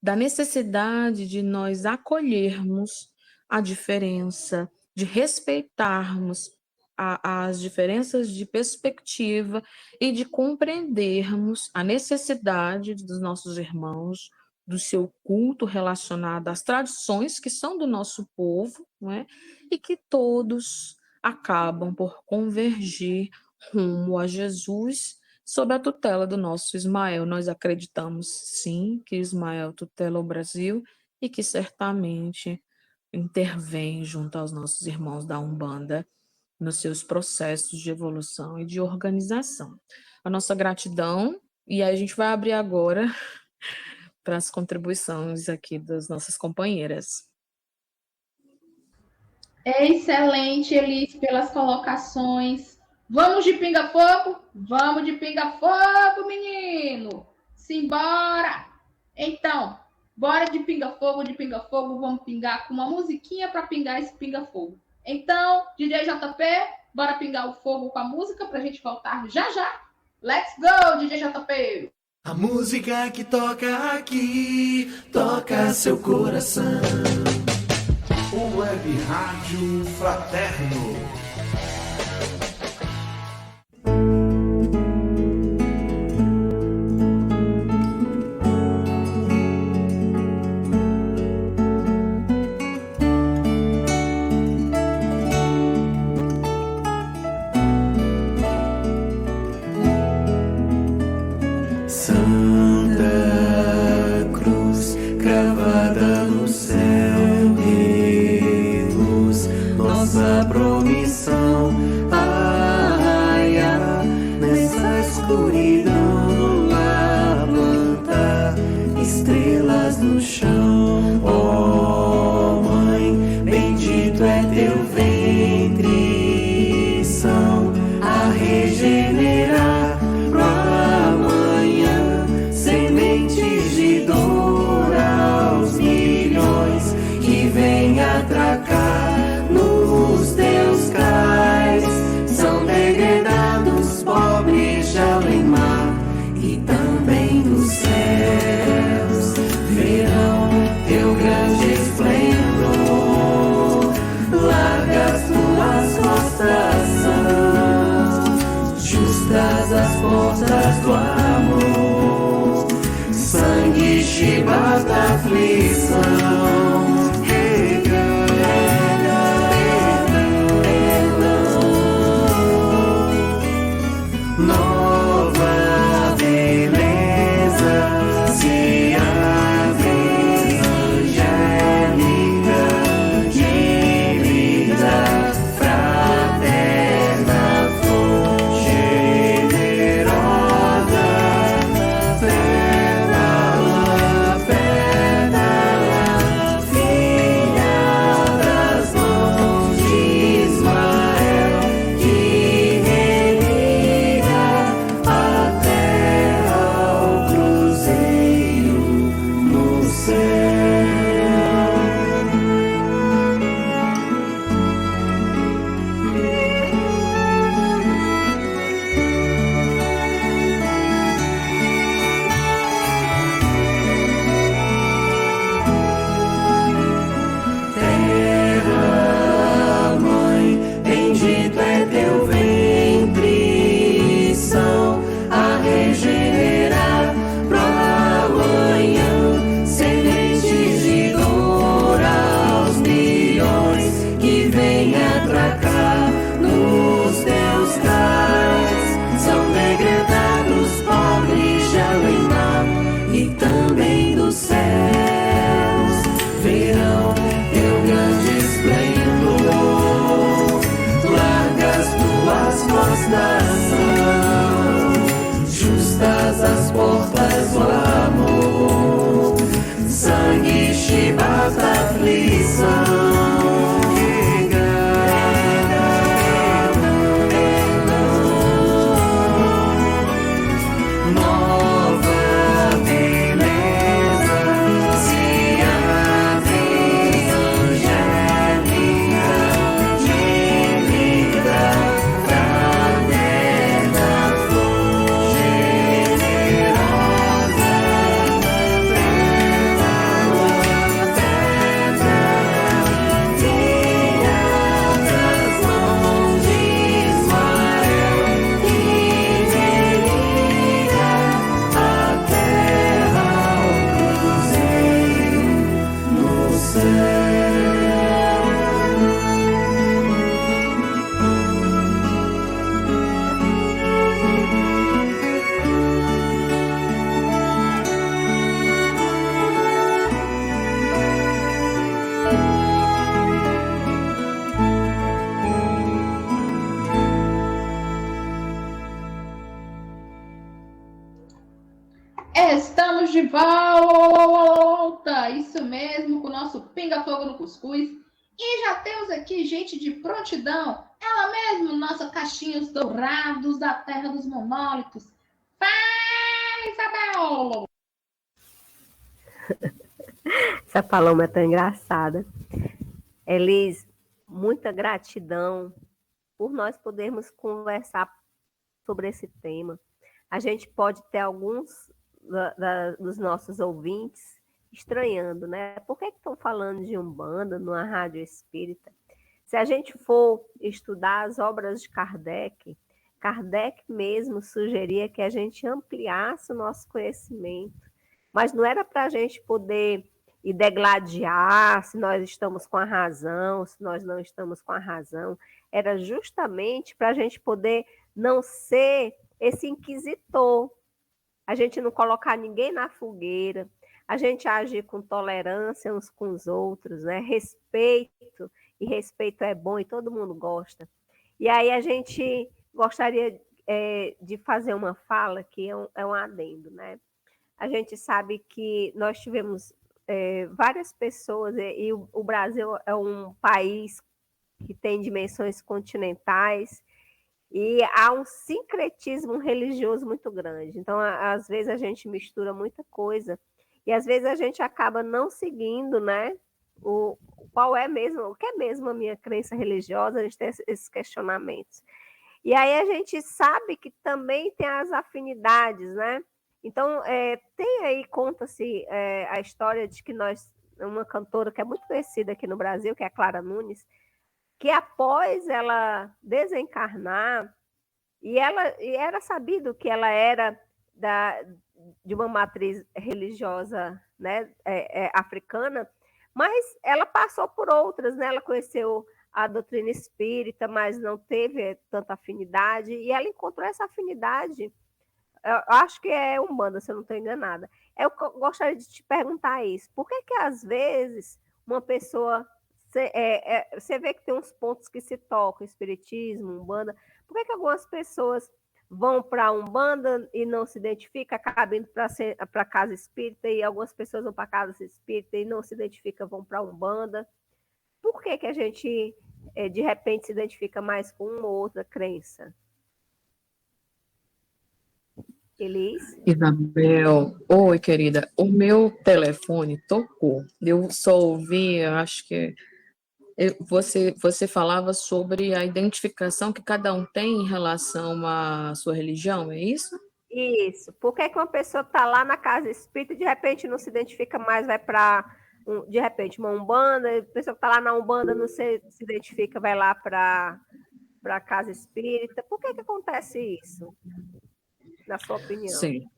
da necessidade de nós acolhermos a diferença, de respeitarmos as diferenças de perspectiva e de compreendermos a necessidade dos nossos irmãos, do seu culto relacionado às tradições que são do nosso povo, não é? E que todos acabam por convergir rumo a Jesus sob a tutela do nosso Ismael. Nós acreditamos, sim, que Ismael tutela o Brasil e que certamente intervém junto aos nossos irmãos da Umbanda nos seus processos de evolução e de organização. A nossa gratidão, e aí a gente vai abrir agora para as contribuições aqui das nossas companheiras. Excelente, Elis, pelas colocações. Vamos de pinga-fogo? Vamos de pinga-fogo, menino! Simbora! Então, bora de pinga-fogo, vamos pingar com uma musiquinha para pingar esse pinga-fogo. Então, DJ JP, bora pingar o fogo com a música pra gente voltar já já. Let's go, DJ JP! A música que toca aqui, toca seu coração. O Web Rádio Fraterno. Justas as portas do amor, sangue sangue chibata a aflição. Nova beleza se abre, angélica, divina, fraterna, flor generosa, pétala, pétala, filha das mãos de Ismael, que religa a terra ao cruzeiro no céu. Terra, mãe, bendito é teu ventre, são a regenerar pra amanhã, sementes de dor aos milhões que vêm atracar nos teus cais. São degredados pobres de além-mar e também dos céus, verão teu grande esplendor, largas tuas costas são, justas as portas do amor, sangue chibata a aflição. Nova beleza se abre, angélica, divina, fraterna, flor generosa, pétala, pétala, filha das mãos de Ismael, que religa a terra ao cruzeiro no céu. Estamos de volta! Isso mesmo, com o nosso pinga-fogo no cuscuz. E já temos aqui gente de prontidão. Ela mesma, nossa caixinhos dourados da terra dos monólitos. Vai, Isabel! Essa paloma é tão engraçada. Elis, muita gratidão por nós podermos conversar sobre esse tema. A gente pode ter alguns dos nossos ouvintes estranhando, né? Por que estão falando de Umbanda numa rádio espírita? Se a gente for estudar as obras de Kardec, Kardec mesmo sugeria que a gente ampliasse o nosso conhecimento, mas não era para a gente poder ir degladiar se nós estamos com a razão, se nós não estamos com a razão, era justamente para a gente poder não ser esse inquisitor, a gente não colocar ninguém na fogueira, a gente agir com tolerância uns com os outros, né? Respeito, e respeito é bom e todo mundo gosta. E aí a gente gostaria de fazer uma fala que é um adendo, né? A gente sabe que nós tivemos várias pessoas, e o Brasil é um país que tem dimensões continentais, e há um sincretismo religioso muito grande. Então, às vezes, a gente mistura muita coisa, e às vezes a gente acaba não seguindo, né? O que é mesmo a minha crença religiosa, a gente tem esses questionamentos. E aí a gente sabe que também tem as afinidades, né? Então, tem aí, conta-se a história de que uma cantora que é muito conhecida aqui no Brasil, que é a Clara Nunes, que após ela desencarnar, e era sabido que ela era de uma matriz religiosa, né, africana, mas ela passou por outras, né? Ela conheceu a doutrina espírita, mas não teve tanta afinidade, e ela encontrou essa afinidade, eu acho que é Umbanda, se eu não estou enganada. Eu gostaria de te perguntar isso, por que às vezes uma pessoa, você vê que tem uns pontos que se tocam, espiritismo, Umbanda, por que algumas pessoas vão para a Umbanda e não se identificam, acabam indo para a casa espírita, e algumas pessoas vão para a casa espírita e não se identificam, vão para a Umbanda? Por que a gente, de repente, se identifica mais com uma ou outra crença? Elis? Isabel, oi, querida. O meu telefone tocou. Eu só ouvi, acho que você falava sobre a identificação que cada um tem em relação à sua religião, é isso? Isso. Por que uma pessoa está lá na casa espírita e de repente não se identifica mais, vai para, de repente, uma Umbanda, a pessoa que está lá na Umbanda não se identifica, vai lá para a casa espírita? Por que acontece isso, na sua opinião? Sim.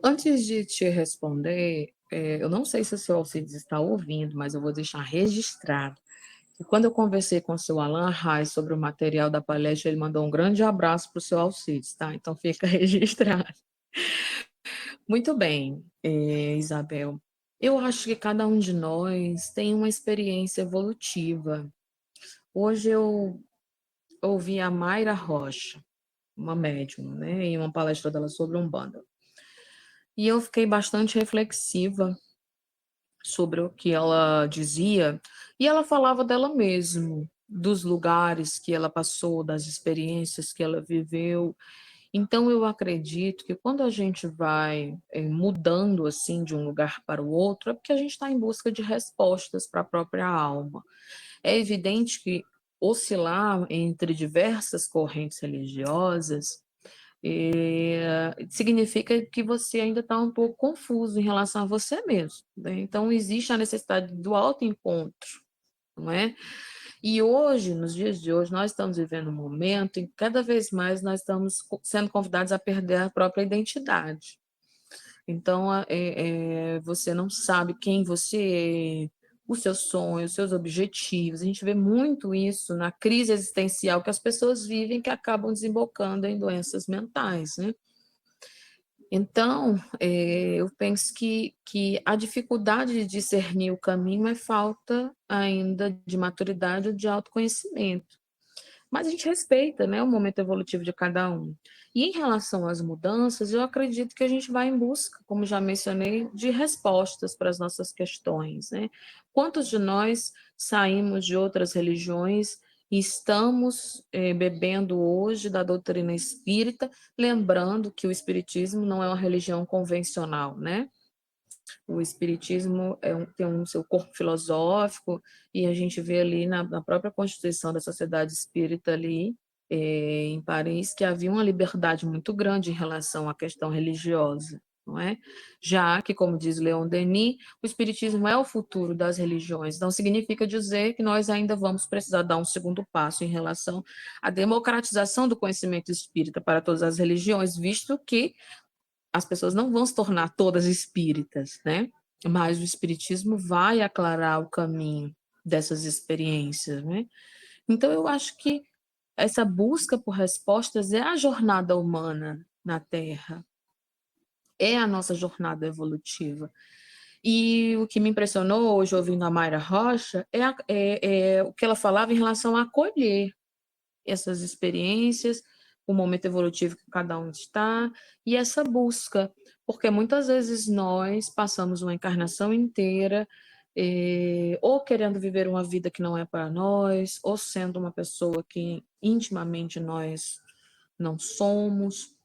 Antes de te responder, eu não sei se o seu Alcides está ouvindo, mas eu vou deixar registrado. E quando eu conversei com o seu Alan Reis sobre o material da palestra, ele mandou um grande abraço para o seu Alcides, tá? Então fica registrado. Muito bem, Isabel. Eu acho que cada um de nós tem uma experiência evolutiva. Hoje eu ouvi a Mayra Rocha, uma médium, né, em uma palestra dela sobre Umbanda. E eu fiquei bastante reflexiva sobre o que ela dizia, e ela falava dela mesma, dos lugares que ela passou, das experiências que ela viveu. Então, eu acredito que quando a gente vai mudando assim de um lugar para o outro, é porque a gente está em busca de respostas para a própria alma. É evidente que oscilar entre diversas correntes religiosas significa que você ainda está um pouco confuso em relação a você mesmo, né? Então, existe a necessidade do autoencontro, não é? E hoje, nos dias de hoje, nós estamos vivendo um momento em que cada vez mais nós estamos sendo convidados a perder a própria identidade. Então, você não sabe quem você é, os seus sonhos, os seus objetivos. A gente vê muito isso na crise existencial que as pessoas vivem, que acabam desembocando em doenças mentais, né? Então, eu penso que a dificuldade de discernir o caminho é falta ainda de maturidade ou de autoconhecimento. Mas a gente respeita, né, o momento evolutivo de cada um. E em relação às mudanças, eu acredito que a gente vai em busca, como já mencionei, de respostas para as nossas questões, né? Quantos de nós saímos de outras religiões e estamos bebendo hoje da doutrina espírita, lembrando que o espiritismo não é uma religião convencional, né? O espiritismo tem um seu corpo filosófico, e a gente vê ali na própria Constituição da Sociedade Espírita ali, em Paris, que havia uma liberdade muito grande em relação à questão religiosa, não é? Já que, como diz Leon Denis, o espiritismo é o futuro das religiões, então significa dizer que nós ainda vamos precisar dar um segundo passo em relação à democratização do conhecimento espírita para todas as religiões, visto que as pessoas não vão se tornar todas espíritas, né? Mas o espiritismo vai aclarar o caminho dessas experiências, né? Então, eu acho que essa busca por respostas é a jornada humana na Terra, é a nossa jornada evolutiva. E o que me impressionou hoje, ouvindo a Mayra Rocha, é o que ela falava em relação a acolher essas experiências, o momento evolutivo que cada um está, e essa busca, porque muitas vezes nós passamos uma encarnação inteira ou querendo viver uma vida que não é para nós, ou sendo uma pessoa que intimamente nós não somos,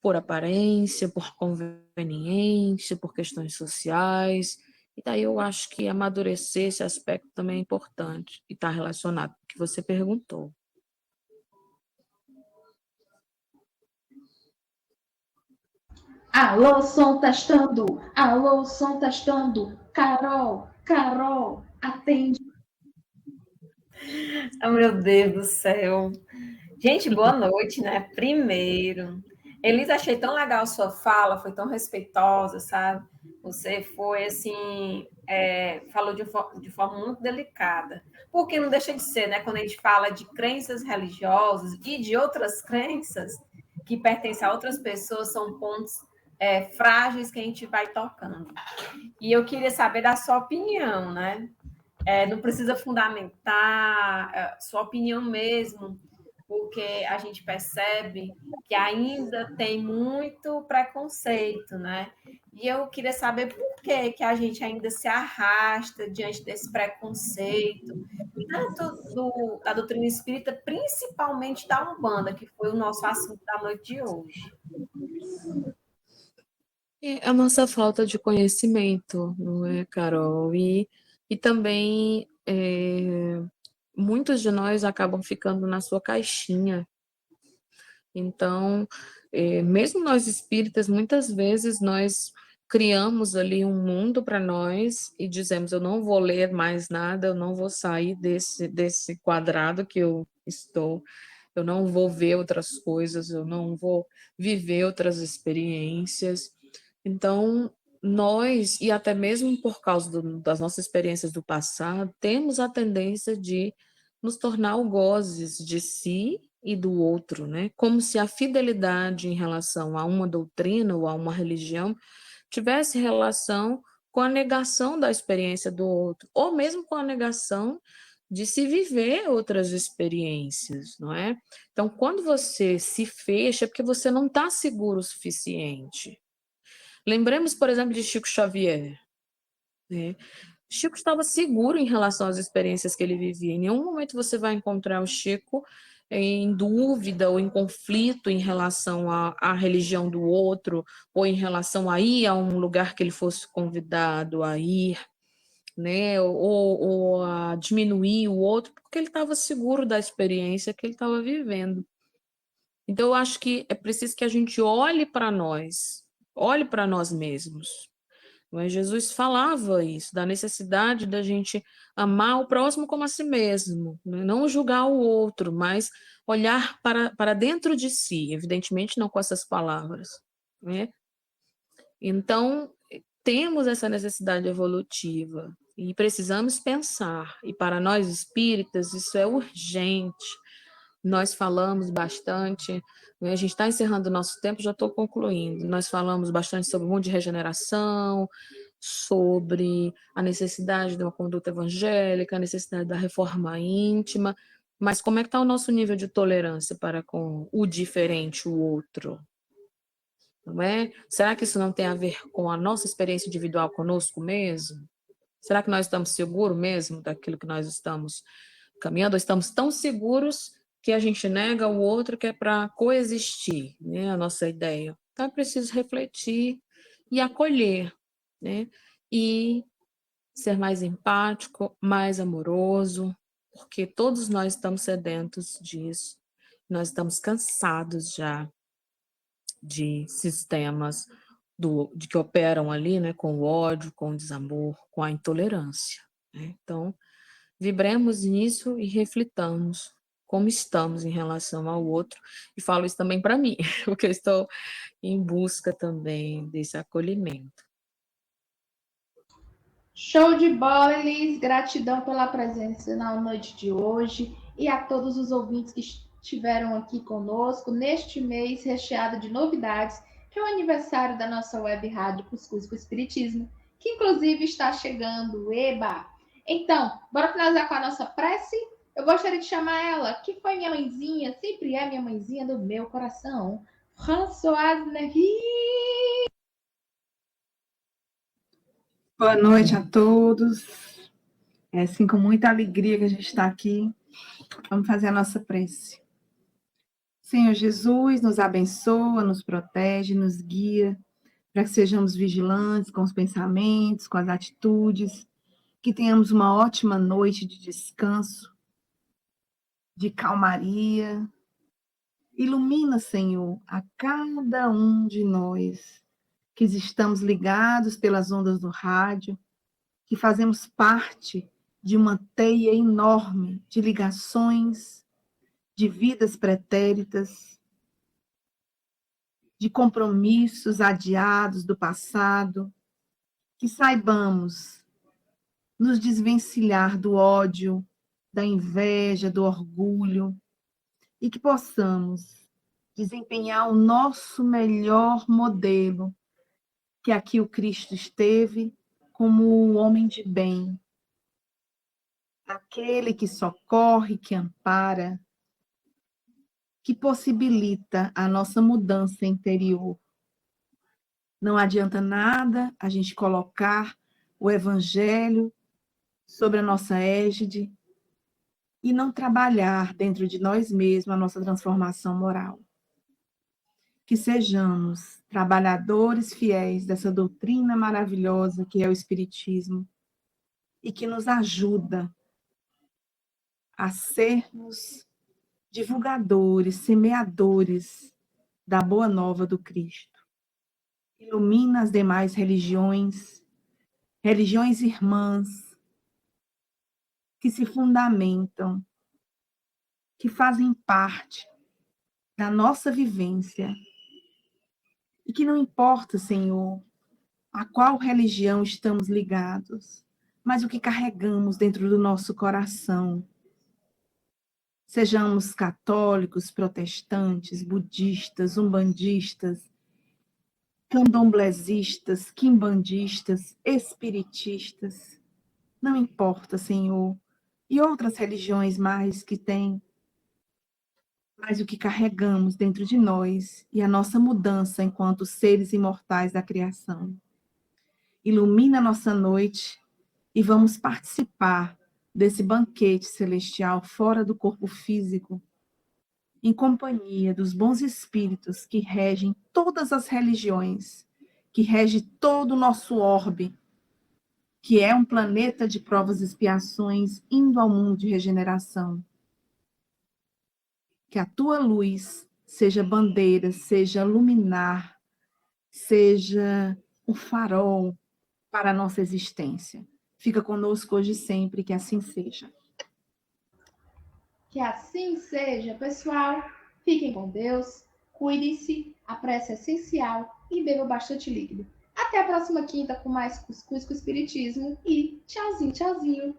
por aparência, por conveniência, por questões sociais. E daí eu acho que amadurecer esse aspecto também é importante e está relacionado com o que você perguntou. Alô, som testando. Alô, som testando. Carol, Carol, atende. Oh, meu Deus do céu. Gente, boa noite, né? Primeiro, Elisa, achei tão legal a sua fala, foi tão respeitosa, sabe? Você foi, assim, falou de forma muito delicada. Porque não deixa de ser, né? Quando a gente fala de crenças religiosas e de outras crenças que pertencem a outras pessoas, são pontos frágeis que a gente vai tocando. E eu queria saber da sua opinião, né? Não precisa fundamentar sua opinião mesmo, porque a gente percebe que ainda tem muito preconceito, né? E eu queria saber por que a gente ainda se arrasta diante desse preconceito, tanto da doutrina espírita, principalmente da Umbanda, que foi o nosso assunto da noite de hoje. É a nossa falta de conhecimento, não é, Carol? E também muitos de nós acabam ficando na sua caixinha. Então, mesmo nós espíritas, muitas vezes nós criamos ali um mundo para nós e dizemos: eu não vou ler mais nada, eu não vou sair desse quadrado que eu estou, eu não vou ver outras coisas, eu não vou viver outras experiências. Então, nós, e até mesmo por causa das nossas experiências do passado, temos a tendência de nos tornar algozes de si e do outro, né? Como se a fidelidade em relação a uma doutrina ou a uma religião tivesse relação com a negação da experiência do outro, ou mesmo com a negação de se viver outras experiências, não é? Então, quando você se fecha, é porque você não está seguro o suficiente. Lembremos, por exemplo, de Chico Xavier, né? Chico estava seguro em relação às experiências que ele vivia. Em nenhum momento você vai encontrar o Chico em dúvida ou em conflito em relação à religião do outro, ou em relação a ir a um lugar que ele fosse convidado a ir, né? Ou a diminuir o outro, porque ele estava seguro da experiência que ele estava vivendo. Então, eu acho que é preciso que a gente olhe para nós mesmos. Mas Jesus falava isso, da necessidade da gente amar o próximo como a si mesmo, né? Não julgar o outro, mas olhar para dentro de si, evidentemente não com essas palavras, né? Então, temos essa necessidade evolutiva e precisamos pensar, e para nós espíritas isso é urgente. Nós falamos bastante, né? A gente está encerrando o nosso tempo, já estou concluindo. Nós falamos bastante sobre o mundo de regeneração, sobre a necessidade de uma conduta evangélica, a necessidade da reforma íntima, mas como é que está o nosso nível de tolerância para com o diferente, o outro? Não é? Será que isso não tem a ver com a nossa experiência individual conosco mesmo? Será que nós estamos seguros mesmo daquilo que nós estamos caminhando? Ou estamos tão seguros que a gente nega o outro que é para coexistir, né? A nossa ideia. Então é preciso refletir e acolher, né? E ser mais empático, mais amoroso, porque todos nós estamos sedentos disso. Nós estamos cansados já de sistemas de que operam ali, né, com o ódio, com o desamor, com a intolerância, né? Então, vibremos nisso e reflitamos como estamos em relação ao outro. E falo isso também para mim, porque eu estou em busca também desse acolhimento. Show de bola, Elis. Gratidão pela presença na noite de hoje e a todos os ouvintes que estiveram aqui conosco neste mês recheado de novidades, que é o aniversário da nossa web rádio Cuscuz com Espiritismo, que inclusive está chegando. Eba! Então, bora finalizar com a nossa prece? Eu gostaria de chamar ela, que foi minha mãezinha, sempre é minha mãezinha do meu coração, Françoise Nery. Boa noite a todos. É assim com muita alegria que a gente está aqui. Vamos fazer a nossa prece. Senhor Jesus, nos abençoa, nos protege, nos guia, para que sejamos vigilantes com os pensamentos, com as atitudes, que tenhamos uma ótima noite de descanso, de calmaria. Ilumina, Senhor, a cada um de nós, que estamos ligados pelas ondas do rádio, que fazemos parte de uma teia enorme de ligações, de vidas pretéritas, de compromissos adiados do passado, que saibamos nos desvencilhar do ódio, da inveja, do orgulho, e que possamos desempenhar o nosso melhor modelo, que aqui o Cristo esteve como o homem de bem, aquele que socorre, que ampara, que possibilita a nossa mudança interior. Não adianta nada a gente colocar o Evangelho sobre a nossa égide e não trabalhar dentro de nós mesmos a nossa transformação moral. Que sejamos trabalhadores fiéis dessa doutrina maravilhosa que é o Espiritismo e que nos ajuda a sermos divulgadores, semeadores da boa nova do Cristo. Ilumina as demais religiões, religiões irmãs, que se fundamentam, que fazem parte da nossa vivência. E que não importa, Senhor, a qual religião estamos ligados, mas o que carregamos dentro do nosso coração. Sejamos católicos, protestantes, budistas, umbandistas, candomblesistas, quimbandistas, espiritistas, não importa, Senhor, e outras religiões mais que têm, mas o que carregamos dentro de nós e a nossa mudança enquanto seres imortais da criação. Ilumina a nossa noite e vamos participar desse banquete celestial fora do corpo físico, em companhia dos bons espíritos que regem todas as religiões, que rege todo o nosso orbe, que é um planeta de provas e expiações indo ao mundo de regeneração. Que a tua luz seja bandeira, seja luminar, seja o farol para a nossa existência. Fica conosco hoje e sempre, que assim seja. Que assim seja, pessoal. Fiquem com Deus, cuidem-se, a prece é essencial e bebam bastante líquido. Até a próxima quinta com mais Cuscuz com Espiritismo e tchauzinho, tchauzinho.